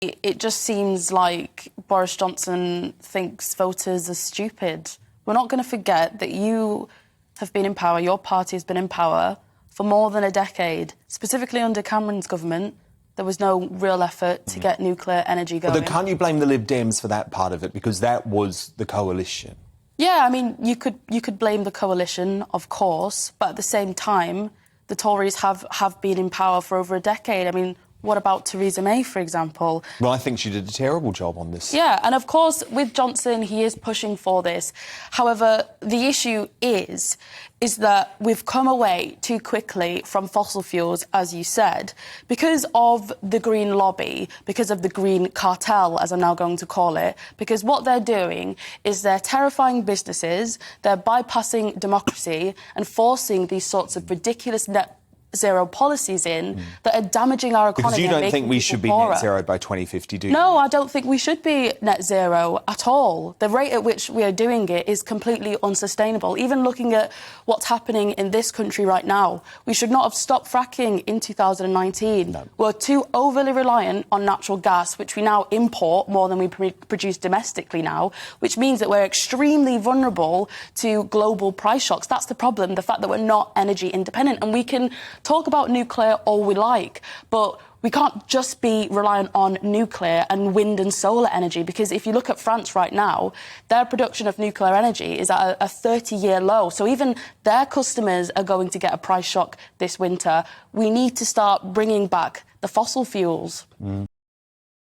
It just seems like Boris Johnson thinks voters are stupid. We're not going to forget that you have been in power, your party has been in power for more than a decade. Specifically under Cameron's government, there was no real effort to get nuclear energy going. But can't you blame the Lib Dems for that part of it? Because that was the coalition. Yeah, I mean, you could blame the coalition, of course, but at the same time, the Tories have been in power for over a decade. I mean, what about Theresa May, for example? Well, I think she did a terrible job on this. Yeah, and of course, with Johnson, he is pushing for this. However, the issue is that we've come away too quickly from fossil fuels, as you said, because of the green lobby, because of the green cartel, as I'm now going to call it, because what they're doing is they're terrifying businesses, they're bypassing democracy and forcing these sorts of ridiculous net zero policies in that are damaging our economy. Because you don't think we should be net zero by 2050, do you? No, I don't think we should be net zero at all. The rate at which we are doing it is completely unsustainable. Even looking at what's happening in this country right now, we should not have stopped fracking in 2019. No. We're too overly reliant on natural gas, which we now import more than we produce domestically now, which means that we're extremely vulnerable to global price shocks. That's the problem, the fact that we're not energy independent. And we can talk about nuclear all we like, but we can't just be reliant on nuclear and wind and solar energy, because if you look at France right now, their production of nuclear energy is at a 30-year low. So even their customers are going to get a price shock this winter. We need to start bringing back the fossil fuels.